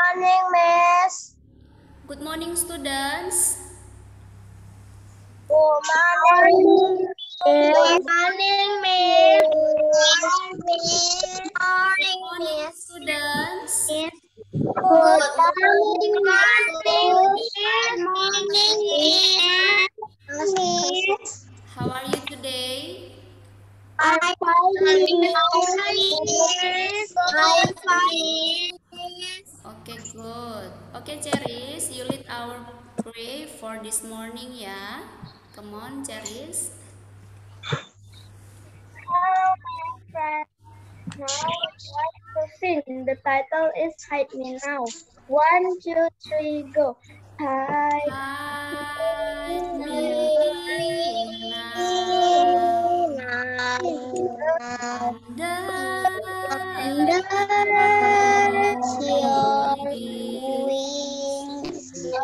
morning, Miss. Good morning, students. Good morning, Miss. Good morning, Miss. Good morning, Miss. Students. Good morning, Miss. Good morning, Miss. How are you today? I'm fine, Miss. I'm fine. Okay, good. Okay, Cheris, you lead our pray for this morning, ya. Come on, Cheris. Hello, my friend. Now let's to sing. The title is Hide Me Now. 1, 2, 3, go. Hide Hide me me now now under under your your wings. wings.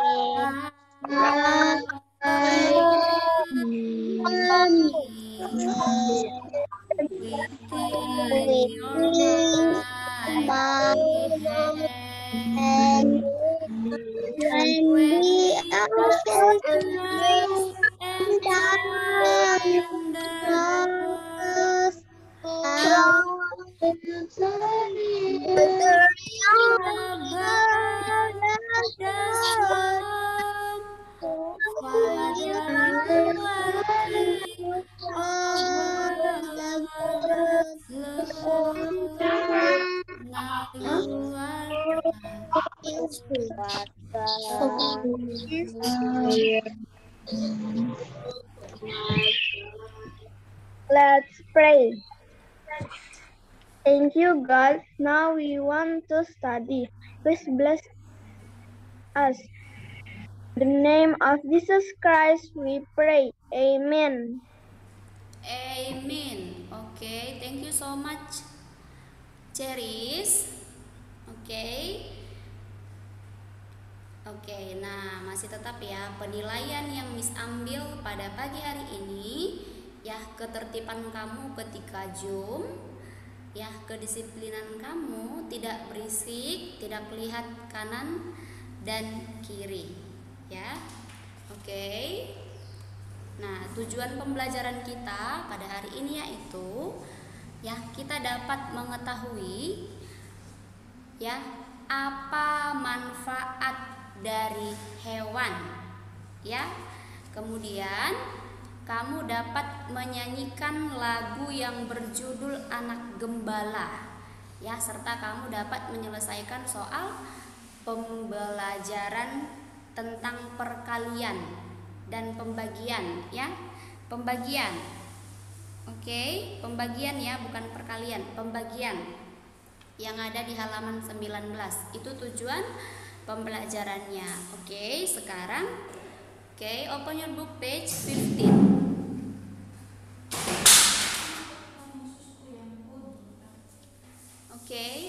Hide me within your mighty hand. And When we we are are standing lost and darkness, tender, how above the storm, Father, you are King over the flood. Now you are God. Let's pray. Thank you, God. Now we want to study. Please bless us. In the name of Jesus Christ, we pray. Amen. Amen. Okay, thank you so much, Cheris. Oke. Oke, nah masih tetap ya penilaian yang Miss ambil pada pagi hari ini ya, ketertiban kamu ketika Zoom, ya kedisiplinan kamu, tidak berisik, tidak melihat kanan dan kiri ya. Oke. Nah, tujuan pembelajaran kita pada hari ini yaitu ya kita dapat mengetahui ya apa manfaat dari hewan ya. Kemudian kamu dapat menyanyikan lagu yang berjudul Anak Gembala ya, serta kamu dapat menyelesaikan soal pembelajaran tentang perkalian dan pembagian ya. Pembagian. Oke, pembagian ya, bukan perkalian, pembagian yang ada di halaman 19. Itu tujuan pembelajarannya. Oke, sekarang open your book page 15.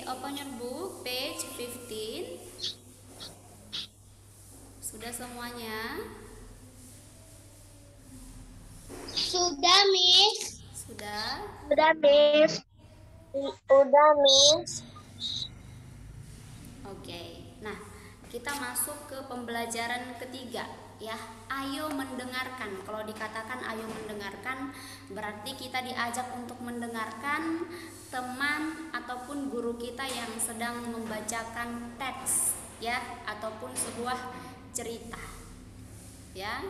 Open your book page 15. Sudah semuanya? Sudah, Miss. Sudah? Sudah, Miss. Sudah, Miss. Oke. Nah, kita masuk ke pembelajaran ketiga ya. Ayo mendengarkan. Kalau dikatakan ayo mendengarkan, berarti kita diajak untuk mendengarkan teman ataupun guru kita yang sedang membacakan teks ya, ataupun sebuah cerita ya.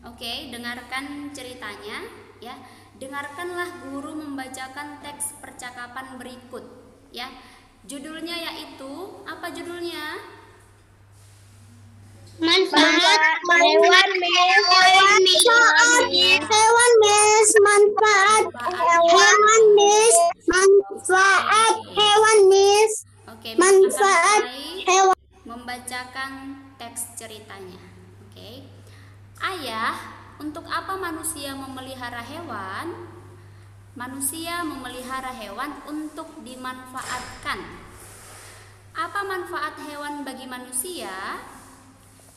Oke, dengarkan ceritanya ya. Dengarkanlah guru membacakan teks percakapan berikut ya. Judulnya yaitu apa judulnya? Manfaat hewan, Miss. Hewan, Miss. Manfaat hewan, Miss. Manfaat hewan, Miss. Oke, Manfaat hewan. Membacakan teks ceritanya. Oke. Ayah, untuk apa manusia memelihara hewan? Manusia memelihara hewan untuk dimanfaatkan. Apa manfaat hewan bagi manusia?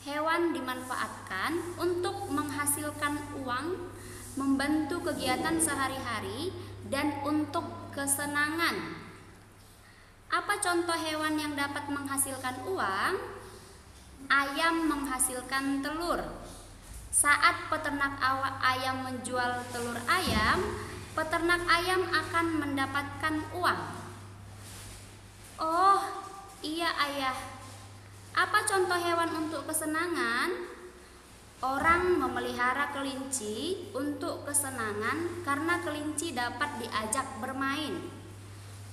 Hewan dimanfaatkan untuk menghasilkan uang, membantu kegiatan sehari-hari, dan untuk kesenangan. Apa contoh hewan yang dapat menghasilkan uang? Ayam menghasilkan telur. Saat peternak ayam menjual telur ayam, peternak ayam akan mendapatkan uang. Oh, iya ayah. Apa contoh hewan untuk kesenangan? Orang memelihara kelinci untuk kesenangan karena kelinci dapat diajak bermain.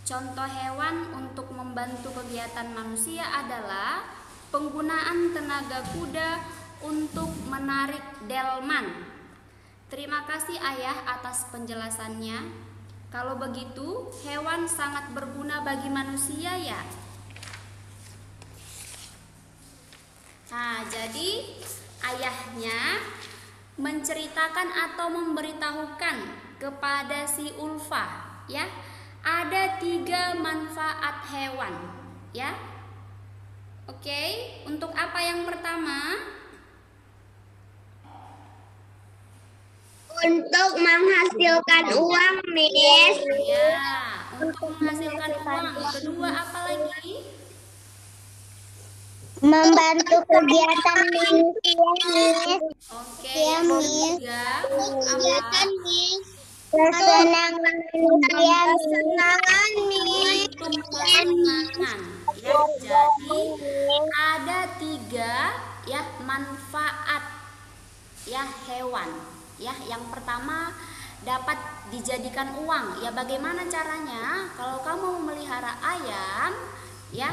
Contoh hewan untuk membantu kegiatan manusia adalah penggunaan tenaga kuda untuk menarik delman. Terima kasih ayah atas penjelasannya. Kalau begitu, hewan sangat berguna bagi manusia ya. Nah, jadi ayahnya menceritakan atau memberitahukan kepada si Ulfa, ya, ada 3 manfaat hewan, ya. Oke, untuk apa yang pertama? Untuk menghasilkan uang, Miss. Ya, untuk menghasilkan uang. Kedua apa lagi? Membantu kegiatan manusia, Miss. Oke, Ya, yang Miss. ketiga apa? Kesenangan manusia, kesenangan, Miss. Untuk kesenangan. Ya, jadi ada 3 ya manfaat ya hewan. Ya, yang pertama dapat dijadikan uang. Ya, bagaimana caranya? Kalau kamu memelihara ayam, ya,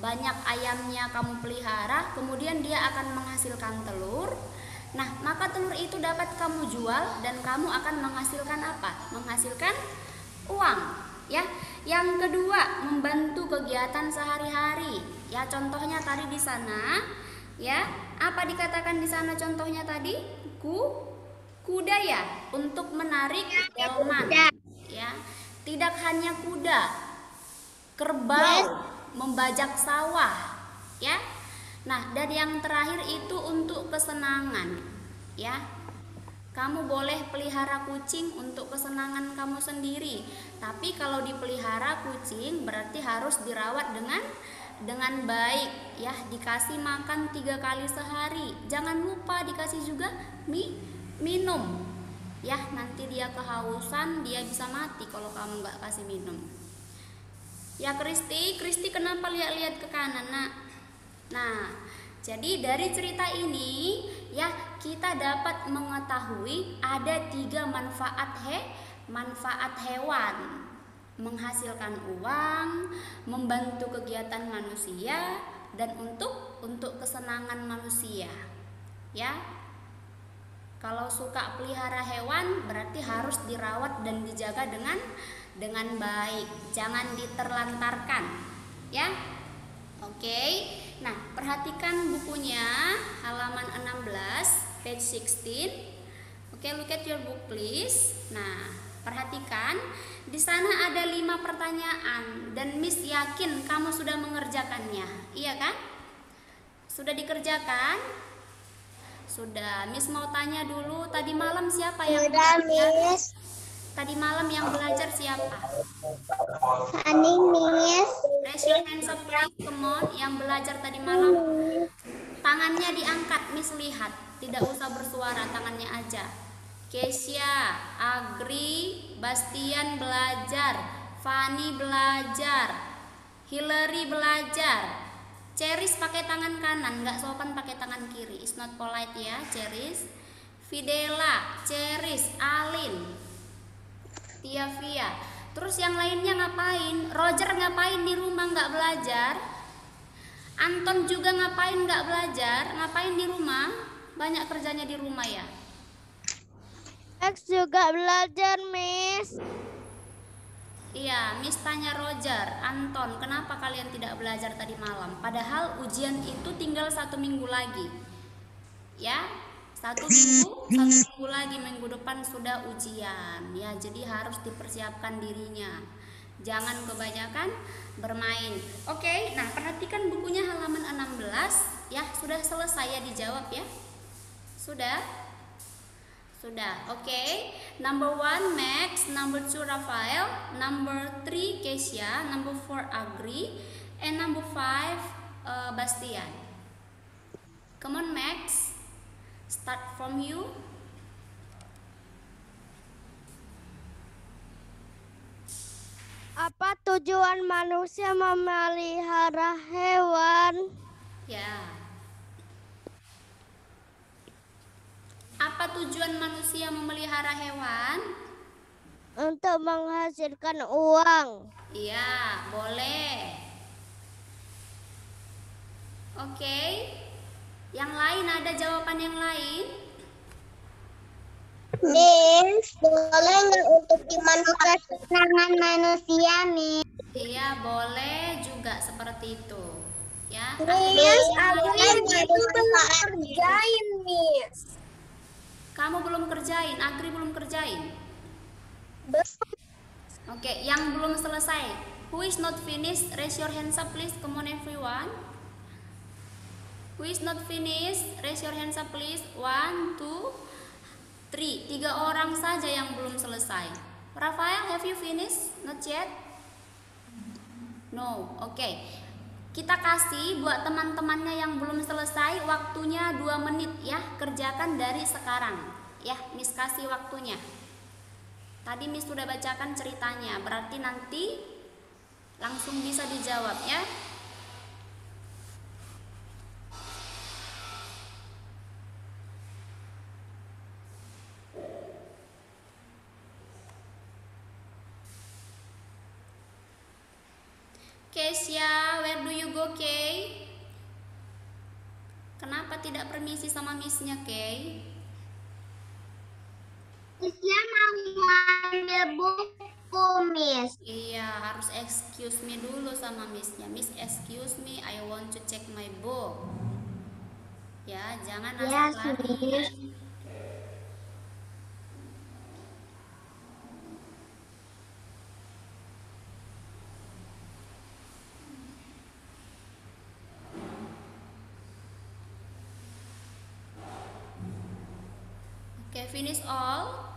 banyak ayamnya kamu pelihara, kemudian dia akan menghasilkan telur. Nah, maka telur itu dapat kamu jual dan kamu akan menghasilkan apa? Menghasilkan uang, ya. Yang kedua, membantu kegiatan sehari-hari. Ya, contohnya tadi di sana, ya. Apa dikatakan di sana contohnya tadi? Kuda ya, untuk menarik delman. Ya. Tidak hanya kuda, kerbau membajak sawah, ya. Nah, dan yang terakhir itu untuk kesenangan, ya. Kamu boleh pelihara kucing untuk kesenangan kamu sendiri. Tapi kalau dipelihara kucing berarti harus dirawat dengan baik, ya. Dikasih makan 3 kali sehari. Jangan lupa dikasih juga minum. Ya, nanti dia kehausan, dia bisa mati kalau kamu nggak kasih minum. Ya, Kristi kenapa lihat-lihat ke kanan, Nak? Nah, jadi dari cerita ini ya kita dapat mengetahui ada 3 manfaat hewan. Menghasilkan uang, membantu kegiatan manusia, dan untuk kesenangan manusia. Ya. Kalau suka pelihara hewan berarti harus dirawat dan dijaga dengan baik. Jangan diterlantarkan, ya. Oke. Nah, perhatikan bukunya halaman 16, page 16. Oke, look at your book please. Nah, perhatikan di sana ada 5 pertanyaan dan Miss yakin kamu sudah mengerjakannya. Iya kan? Sudah dikerjakan? Sudah. Miss mau tanya dulu, tadi malam siapa yang belajar? Miss. Tadi malam yang belajar siapa? Ani, Miss. Raise your hands up please, come on. Yang belajar tadi malam, tangannya diangkat, Miss lihat. Tidak usah bersuara, tangannya aja. Kesia, Agri, Bastian belajar, Fanny belajar, Hillary belajar. Ceris pakai tangan kanan, nggak sopan pakai tangan kiri. It's not polite ya, Ceris. Fidela, Ceris, Alin, Tiavia. Terus yang lainnya ngapain? Roger ngapain di rumah nggak belajar? Anton juga ngapain nggak belajar? Ngapain di rumah? Banyak kerjanya di rumah ya. X juga belajar, Miss. Iya, Miss tanya Roger, Anton, kenapa kalian tidak belajar tadi malam? Padahal ujian itu tinggal 1 minggu lagi. Ya, 1 minggu lagi, minggu depan sudah ujian. Ya, jadi harus dipersiapkan dirinya. Jangan kebanyakan bermain. Oke, nah perhatikan bukunya halaman 16. Ya, sudah selesai ya dijawab ya? Sudah? Sudah, oke. Number 1 Max, number 2 Rafael, number 3 Kesia, number 4 Agri, and number 5 Bastian. Come on Max, start from you. Apa tujuan manusia memelihara hewan? Ya. Apa tujuan manusia memelihara hewan? Untuk menghasilkan uang. Iya, boleh. Oke. Yang lain, ada jawaban yang lain? Miss, boleh nggak untuk dimanfaatkan kesenangan manusia, Miss? Iya, boleh juga seperti itu. Ya. Miss, aku belum kerjain, Miss. Kamu belum kerjain, Agri belum kerjain. Oke, yang belum selesai. Who is not finished? Raise your hands up please. Come on everyone. Who is not finished? Raise your hands up please. 1, 2, 3. 3 orang saja yang belum selesai. Rafael, have you finished? Not yet? No. Oke. Kita kasih buat teman-temannya yang belum selesai waktunya 2 menit ya. Kerjakan dari sekarang. Ya, Miss kasih waktunya. Tadi Miss sudah bacakan ceritanya, berarti nanti langsung bisa dijawab ya. Kesia, where do you go, Kay? Kenapa tidak permisi sama Missnya, Kay? Kesia mau ambil buku, Miss. Iya, harus excuse me dulu sama Missnya. Miss, excuse me, I want to check my book. Ya, jangan asal lari. Okay, finish all.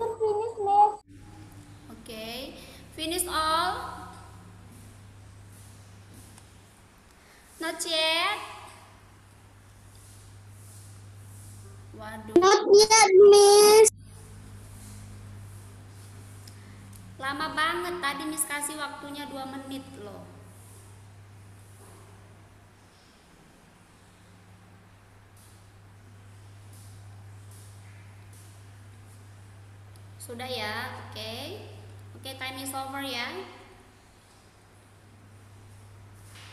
Finish, Miss. Okay, finish all. Not yet. Waduh. Not yet, Miss. Lama banget, tadi Miss kasih waktunya 2 menit loh. Sudah ya, oke. Oke, time is over ya.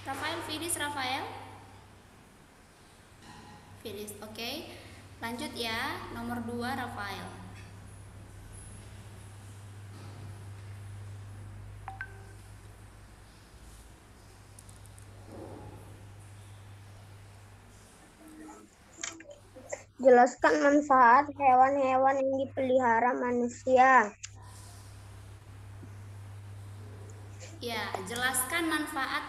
Rafael, finish Rafael. Finish, oke. Lanjut ya, nomor 2 Rafael. Jelaskan manfaat hewan-hewan yang dipelihara manusia. Ya, jelaskan manfaat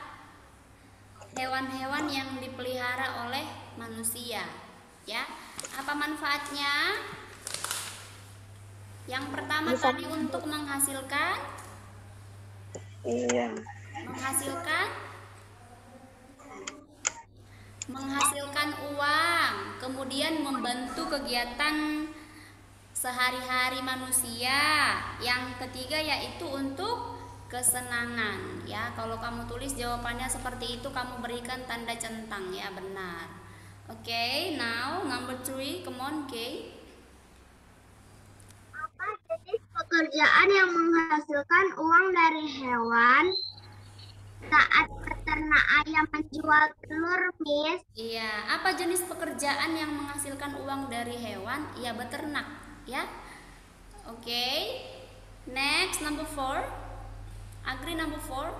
hewan-hewan yang dipelihara oleh manusia. Ya, apa manfaatnya? Yang pertama tadi untuk menghasilkan. Iya. Menghasilkan uang, kemudian membantu kegiatan sehari-hari manusia. Yang ketiga yaitu untuk kesenangan ya. Kalau kamu tulis jawabannya seperti itu, kamu berikan tanda centang ya, benar. Okay, now number 3, come on, Kay. Apa jenis pekerjaan yang menghasilkan uang dari hewan? Saat peternak ayam menjual telur, Miss. Iya, apa jenis pekerjaan yang menghasilkan uang dari hewan? Ya, beternak, ya. Oke. Next, number 4. Agree number 4.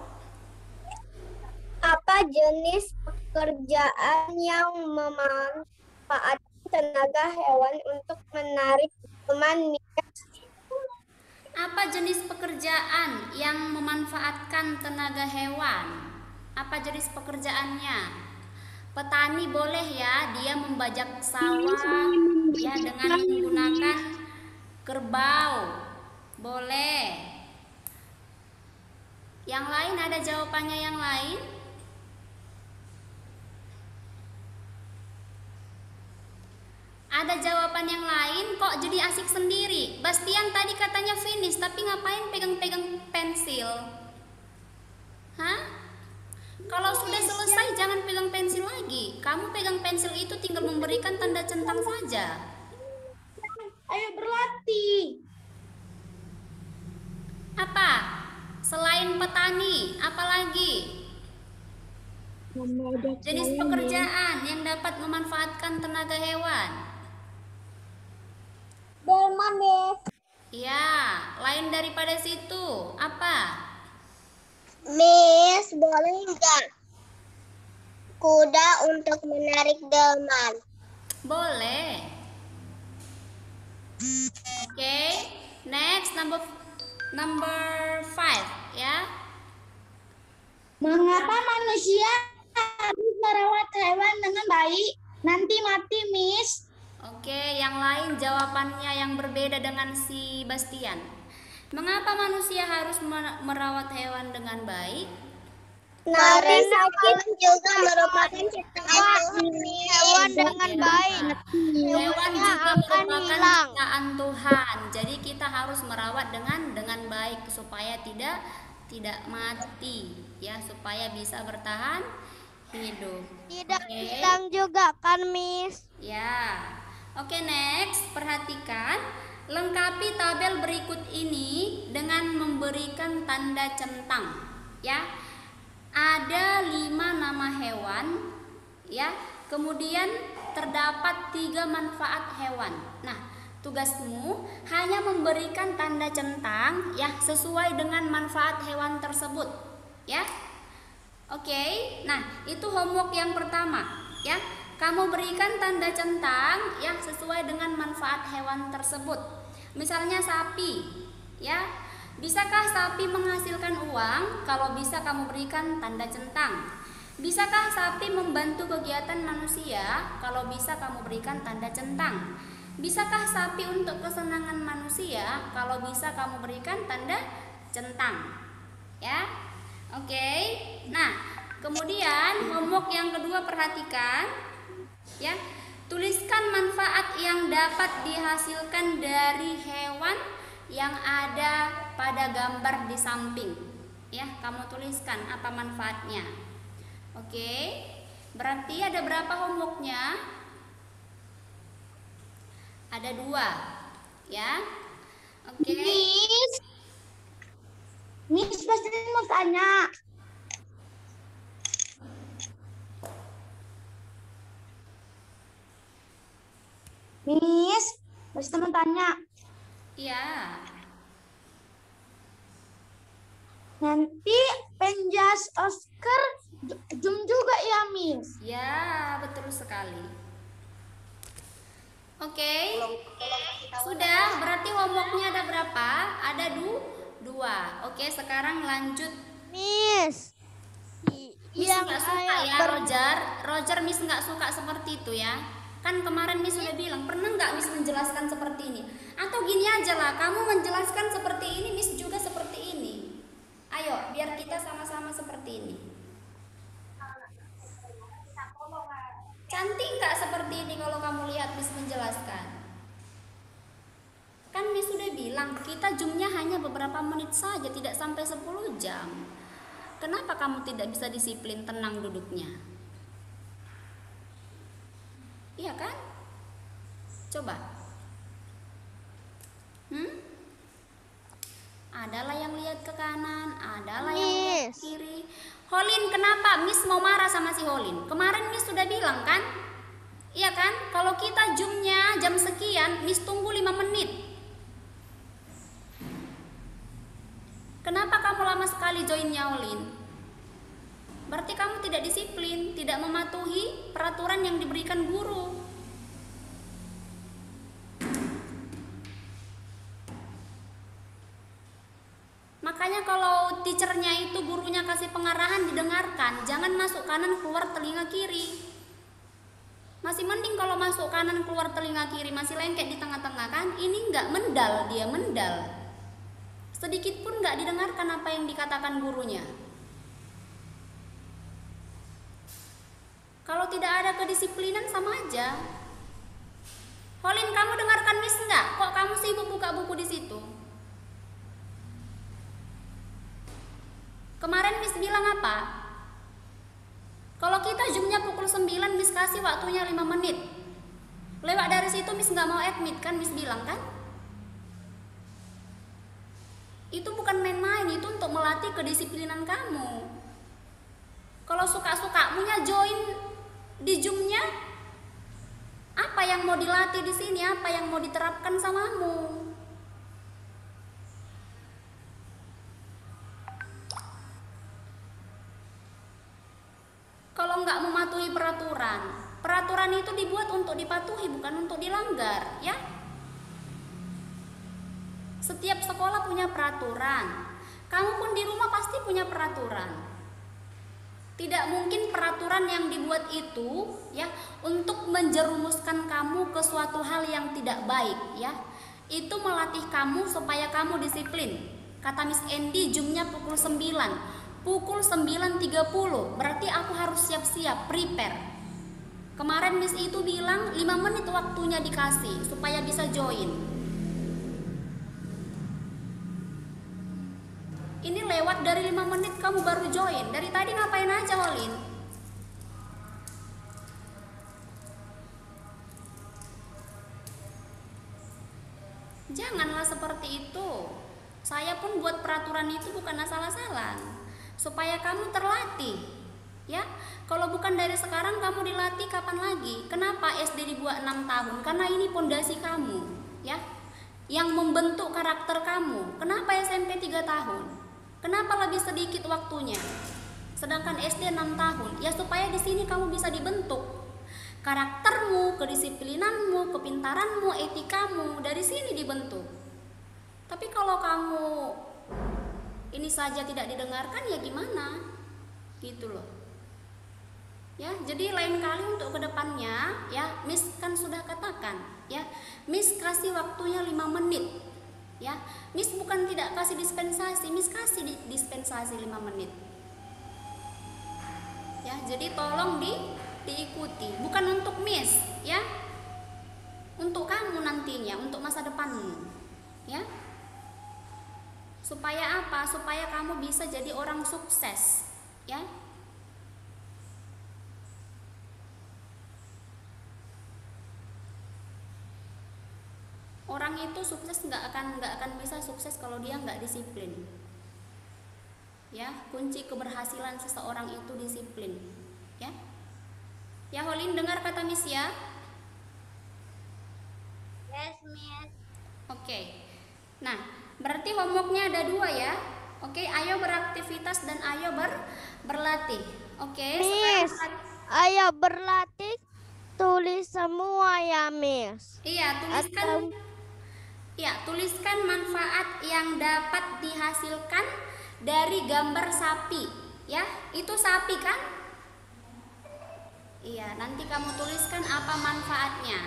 Apa jenis pekerjaan yang memanfaatkan tenaga hewan untuk menarik teman, Miss? Apa jenis pekerjaan yang memanfaatkan tenaga hewan? Apa jenis pekerjaannya? Petani boleh ya, dia membajak sawah ya dengan menggunakan kerbau. Boleh. Yang lain ada jawabannya yang lain? Ada jawaban yang lain kok jadi asik sendiri. Bastian tadi katanya finish, tapi ngapain pegang-pegang pensil? Hah? Kalau sudah selesai jangan pegang pensil lagi. Kamu pegang pensil itu tinggal memberikan tanda centang saja. Ayo berlatih. Apa? Selain petani, apa lagi? Jenis pekerjaan yang dapat memanfaatkan tenaga hewan. Delman, Miss. Ya, lain daripada situ, apa? Miss, boleh nggak kuda untuk menarik delman? Boleh. Oke, next number 5 ya. Mengapa manusia harus merawat hewan dengan baik? Nanti mati, Miss. Oke, yang lain jawabannya yang berbeda dengan si Bastian. Mengapa manusia harus merawat hewan dengan baik? Karena hewan juga merupakan ciptaan hewan dengan baik. Hewan juga merupakan ciptaan Tuhan. Jadi kita harus merawat dengan baik supaya tidak mati, ya, supaya bisa bertahan hidup. Tidak hilang juga kan, Miss? Ya. Oke, next, perhatikan. Lengkapi tabel berikut ini dengan memberikan tanda centang, ya. Ada 5 nama hewan, ya. Kemudian terdapat 3 manfaat hewan. Nah, tugasmu hanya memberikan tanda centang ya sesuai dengan manfaat hewan tersebut, ya. Oke. Nah, itu homework yang pertama, ya. Kamu berikan tanda centang yang sesuai dengan manfaat hewan tersebut. Misalnya sapi, ya. Bisakah sapi menghasilkan uang? Kalau bisa kamu berikan tanda centang. Bisakah sapi membantu kegiatan manusia? Kalau bisa kamu berikan tanda centang. Bisakah sapi untuk kesenangan manusia? Kalau bisa kamu berikan tanda centang. Ya. Oke. Nah, kemudian homework yang kedua perhatikan. Ya, tuliskan manfaat yang dapat dihasilkan dari hewan yang ada pada gambar di samping. Ya, kamu tuliskan apa manfaatnya. Oke, berarti ada berapa homeworknya? Ada 2, ya. Oke. Miss pasti mau tanya. Miss, pasti teman tanya. Iya. Nanti penjas Oscar jum juga ya, Miss? Ya, betul sekali. Oke. Sudah, berarti homeworknya ada berapa? Ada 2. Oke, sekarang lanjut. Miss. Miss nggak suka ya, Roger Miss nggak suka seperti itu ya. Kan kemarin Miss sudah bilang, pernah nggak Miss menjelaskan seperti ini? Atau gini aja lah, kamu menjelaskan seperti ini, Miss juga seperti ini. Ayo, biar kita sama-sama seperti ini. Cantik nggak seperti ini kalau kamu lihat Miss menjelaskan? Kan Miss sudah bilang, kita zoomnya hanya beberapa menit saja, tidak sampai 10 jam. Kenapa kamu tidak bisa disiplin tenang duduknya? Iya kan? Coba. Adalah yang lihat ke kanan, adalah yang lihat ke kiri. Holin, kenapa Miss mau marah sama si Holin? Kemarin Miss sudah bilang kan? Iya kan? Kalau kita zoomnya jam sekian, Miss tunggu 5 menit. Kenapa kamu lama sekali joinnya, Holin? Berarti kamu tidak disiplin, tidak mematuhi peraturan yang diberikan guru. Makanya kalau teachernya itu, gurunya kasih pengarahan, didengarkan. Jangan masuk kanan keluar telinga kiri. Masih mending kalau masuk kanan keluar telinga kiri, masih lengket di tengah-tengah kan. Ini enggak, mendal, dia mendal. Sedikit pun enggak didengarkan apa yang dikatakan gurunya. Kalau tidak ada kedisiplinan sama aja. Holin, kamu dengarkan Miss enggak? Kok kamu sibuk buka buku di situ? Kemarin Miss bilang apa? Kalau kita zoomnya pukul 9, Miss kasih waktunya 5 menit. Lewat dari situ Miss nggak mau admit kan, Miss bilang kan? Itu bukan main-main, itu untuk melatih kedisiplinan kamu. Kalau suka-sukamunya join di zoomnya, apa yang mau dilatih di sini? Apa yang mau diterapkan samamu? Kalau nggak mematuhi peraturan itu dibuat untuk dipatuhi, bukan untuk dilanggar, ya. Setiap sekolah punya peraturan. Kamu pun di rumah pasti punya peraturan. Tidak mungkin peraturan yang dibuat itu, ya, untuk menjerumuskan kamu ke suatu hal yang tidak baik, ya. Itu melatih kamu supaya kamu disiplin. Kata Miss Endi, jamnya pukul 9. Pukul 9.30, berarti aku harus siap-siap, prepare. Kemarin Miss itu bilang 5 menit waktunya dikasih supaya bisa join. Ini lewat dari 5 menit kamu baru join. Dari tadi ngapain aja, Holin? Janganlah seperti itu. Saya pun buat peraturan itu bukan asal-asalan, supaya kamu terlatih, ya. Kalau bukan dari sekarang, kamu dilatih kapan lagi? Kenapa SD dibuat 6 tahun? Karena ini pondasi kamu, ya, yang membentuk karakter kamu. Kenapa SMP 3 tahun? Kenapa lebih sedikit waktunya? Sedangkan SD 6 tahun, ya supaya di sini kamu bisa dibentuk. Karaktermu, kedisiplinanmu, kepintaranmu, etikamu, dari sini dibentuk. Tapi kalau kamu ini saja tidak didengarkan, ya gimana? Gitu loh. Ya, jadi lain kali untuk kedepannya, ya, Miss kan sudah katakan, ya, Miss kasih waktunya 5 menit. Ya, Miss bukan tidak kasih dispensasi, Miss kasih dispensasi 5 menit. Ya, jadi tolong diikuti, bukan untuk Miss, ya. Untuk kamu nantinya, untuk masa depanmu. Ya. Supaya apa? Supaya kamu bisa jadi orang sukses, ya. Orang itu sukses nggak akan bisa sukses kalau dia nggak disiplin. Ya, kunci keberhasilan seseorang itu disiplin, ya. Ya, Holin, dengar kata Miss ya? Yes, Miss. Oke. Nah, berarti homeworknya ada 2 ya. Oke, ayo beraktivitas dan ayo berlatih. Oke, Miss, ayo berlatih, tulis semua ya, Miss. Iya, tuliskan. Ya, tuliskan manfaat yang dapat dihasilkan dari gambar sapi. Ya, itu sapi kan? Iya, nanti kamu tuliskan apa manfaatnya.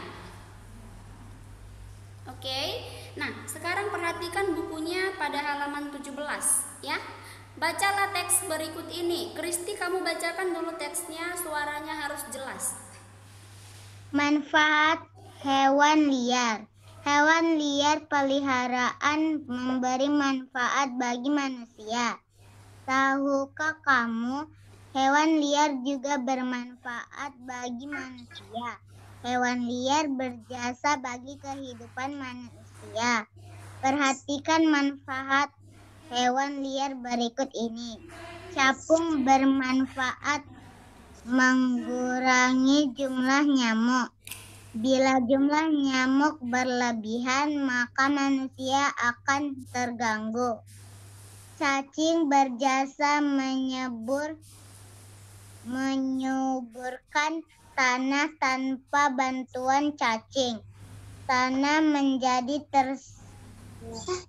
Oke. Nah, sekarang perhatikan bukunya pada halaman 17, ya. Bacalah teks berikut ini. Kristi, kamu bacakan dulu teksnya, suaranya harus jelas. Manfaat hewan liar. Hewan liar peliharaan memberi manfaat bagi manusia. Tahukah kamu, hewan liar juga bermanfaat bagi manusia? hewan liar berjasa bagi kehidupan manusia. Perhatikan manfaat hewan liar berikut ini. Capung bermanfaat mengurangi jumlah nyamuk. Bila jumlah nyamuk berlebihan, maka manusia akan terganggu. Cacing berjasa menyuburkan tanah tanpa bantuan cacing. Tanah menjadi tersang.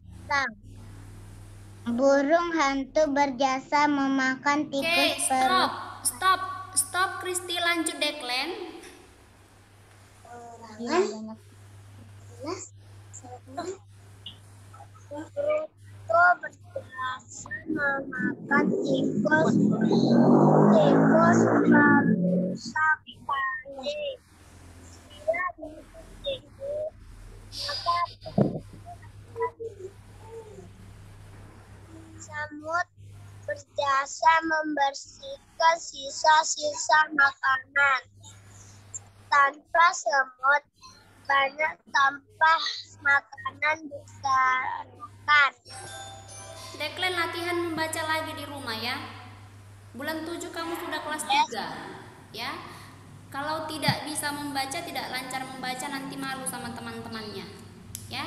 Burung hantu berjasa memakan tikus. Stop, Kristi, lanjut Deklen. Itu berjasa memakan tikus merusak panen. Bila semut berjasa membersihkan sisa-sisa makanan. Tanpa semut, banyak sampah makanan berserakan. Deklen latihan membaca lagi di rumah ya. Bulan 7 kamu sudah kelas 3 ya. Kalau tidak bisa membaca, tidak lancar membaca, nanti malu sama teman-temannya ya.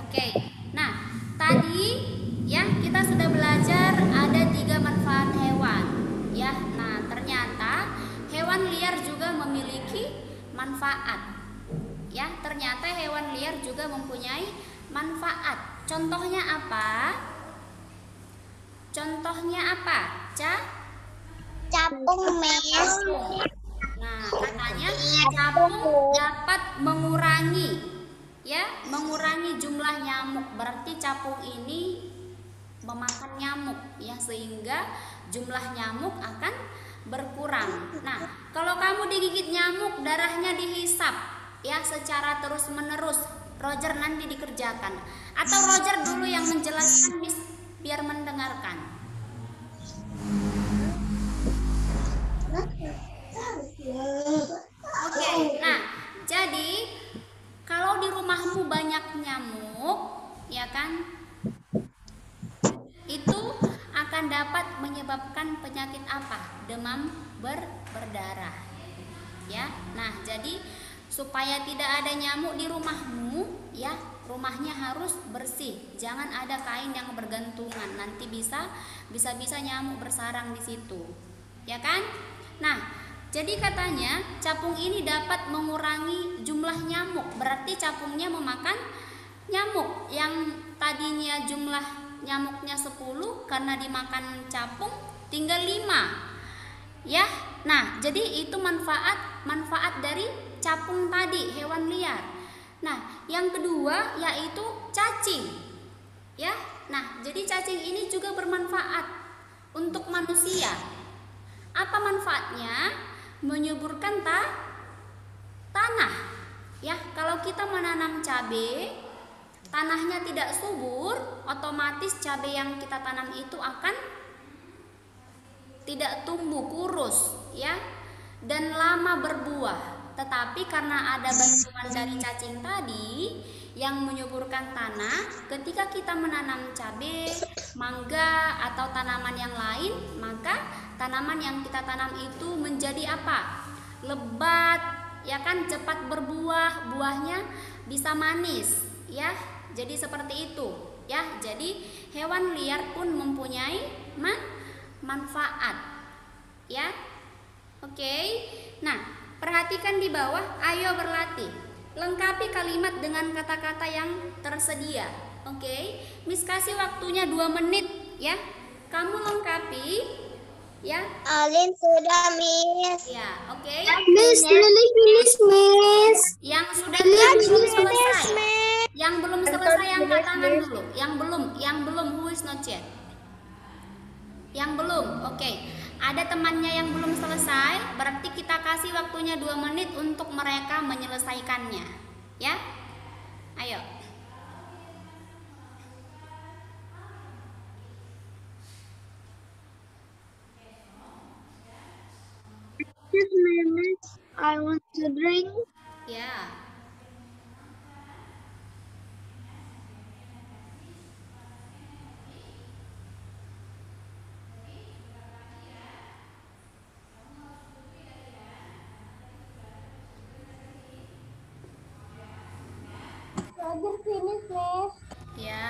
Oke. Nah, tadi ya kita sudah belajar ada 3 manfaat hewan ya. Nah, ternyata hewan liar juga memiliki manfaat ya. Ternyata hewan liar juga mempunyai manfaat. Contohnya apa? Capung, Mes. Nah, katanya capung dapat mengurangi jumlah nyamuk. Berarti capung ini memakan nyamuk ya, sehingga jumlah nyamuk akan berkurang. Nah, kalau kamu digigit nyamuk, darahnya dihisap ya secara terus-menerus. Roger nanti dikerjakan. Atau Roger dulu yang menjelaskan, Miss, biar mendengarkan. Oke, nah jadi kalau di rumahmu banyak nyamuk, ya kan, itu akan dapat menyebabkan penyakit apa? Demam berdarah. Ya, nah jadi supaya tidak ada nyamuk di rumahmu, ya rumahnya harus bersih. Jangan ada kain yang bergantungan, nanti bisa nyamuk bersarang di situ, ya kan? Nah, jadi katanya capung ini dapat mengurangi jumlah nyamuk. Berarti capungnya memakan nyamuk yang tadinya jumlah nyamuknya 10, karena dimakan capung tinggal 5. Ya. Nah, jadi itu manfaat dari capung tadi, hewan liar. Nah, yang kedua yaitu cacing. Ya. Nah, jadi cacing ini juga bermanfaat untuk manusia. Apa manfaatnya? Menyuburkan tanah. Ya, kalau kita menanam cabai, tanahnya tidak subur, otomatis cabai yang kita tanam itu akan tidak tumbuh, kurus, ya, dan lama berbuah. Tetapi karena ada bantuan dari cacing tadi yang menyuburkan tanah, ketika kita menanam cabai, mangga, atau tanaman yang lain, maka tanaman yang kita tanam itu menjadi apa? Lebat, ya kan, cepat berbuah, buahnya bisa manis, ya. Jadi seperti itu, ya. Jadi hewan liar pun mempunyai manfaat, ya. Oke. Nah, perhatikan di bawah, ayo berlatih. Lengkapi kalimat dengan kata-kata yang tersedia. Oke. Miss kasih waktunya 2 menit, ya. Kamu lengkapi, ya. Alin sudah, Miss. Ya, oke. Miss. Yang sudah belum selesai. Yang belum selesai angkat tangan dulu. Yang belum who is not yet. Yang belum, oke. Ada temannya yang belum selesai, berarti kita kasih waktunya 2 menit untuk mereka menyelesaikannya, ya. Ayo. Excuse me, Miss. I want to drink. Ya. Roger finish, Miss. Ya.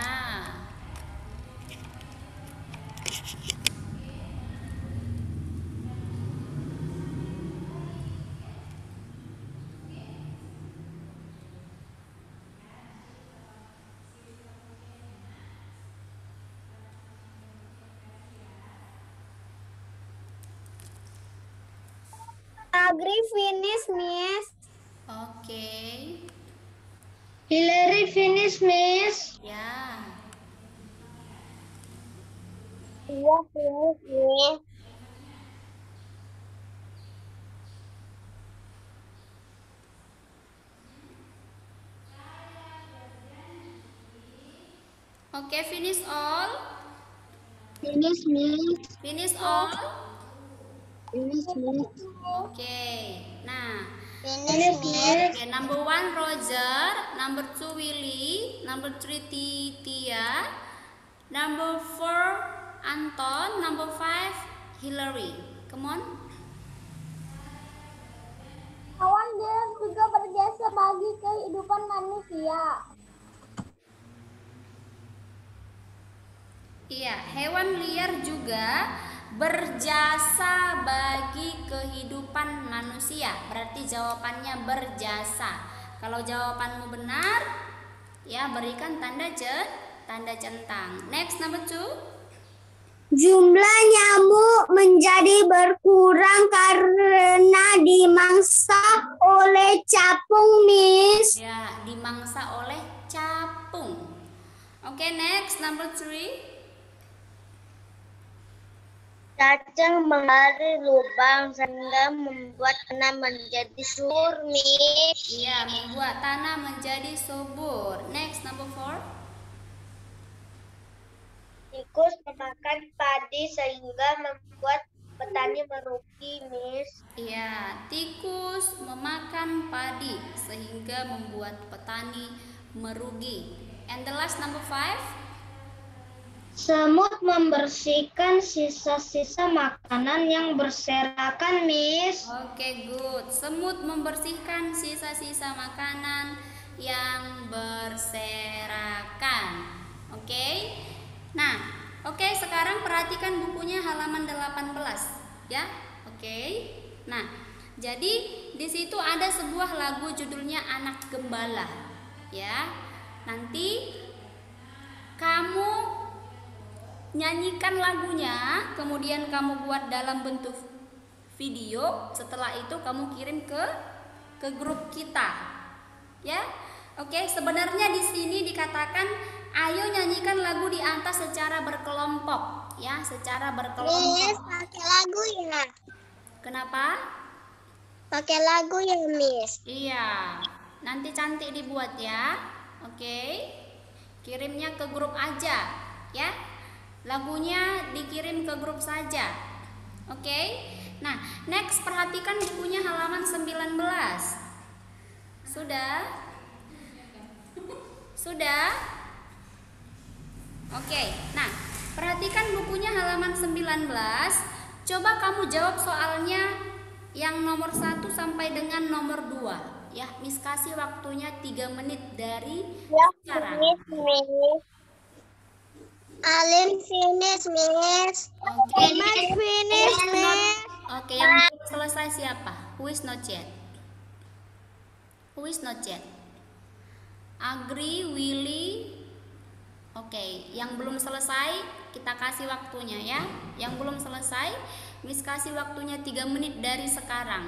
Agri finish, Miss. Oke. Hillary finish, Miss. Ya. Iya, finish, Miss. Oke, finish all. Finish, Miss. Finish all. Finish, Miss. Oke. Nah, Finish, Miss. okay, number 1 Roger, number 2 Willy, number 3 Tia, number 4 Anton, number 5 Hillary. Come on. Hewan liar juga berjasa bagi kehidupan manusia. Iya, hewan liar juga berjasa bagi kehidupan manusia. Berarti jawabannya berjasa. Kalau jawabanmu benar, ya berikan tanda centang. Next, number 2. Jumlah nyamuk menjadi berkurang karena dimangsa oleh capung, Miss. Ya, dimangsa oleh capung. Oke, next, number 3. Cacing mengali lubang sehingga membuat tanah menjadi subur, Miss. Iya, membuat tanah menjadi subur. Next, number 4. Tikus memakan padi sehingga membuat petani merugi, Miss. Iya, tikus memakan padi sehingga membuat petani merugi. And the last, number 5. Semut membersihkan sisa-sisa makanan yang berserakan, Miss. Oke, good. Semut membersihkan sisa-sisa makanan yang berserakan. Oke. Nah, oke, sekarang perhatikan bukunya halaman 18, ya. Oke. Nah, jadi di situ ada sebuah lagu judulnya Anak Gembala, ya. Nanti kamu nyanyikan lagunya, kemudian kamu buat dalam bentuk video. Setelah itu kamu kirim ke grup kita, ya. Oke, sebenarnya di sini dikatakan ayo nyanyikan lagu di atas secara berkelompok, ya, secara berkelompok. Miss, pakai lagu ya. Kenapa? Pakai lagu ya, Miss. Iya, nanti cantik dibuat ya. Oke, kirimnya ke grup aja, ya. Lagunya dikirim ke grup saja. Oke. Nah, next perhatikan bukunya halaman 19. Sudah? Sudah? Oke. Nah, perhatikan bukunya halaman 19. Coba kamu jawab soalnya yang nomor 1 sampai dengan nomor 2. Ya, Miss kasih waktunya 3 menit dari sekarang. Alim finish, Miss. Oke. Finish, Miss. Oke, yang belum selesai siapa? Who is not yet? Who is not yet? Agri, Willy. Oke, yang belum selesai kita kasih waktunya ya. Yang belum selesai, Miss kasih waktunya 3 menit dari sekarang.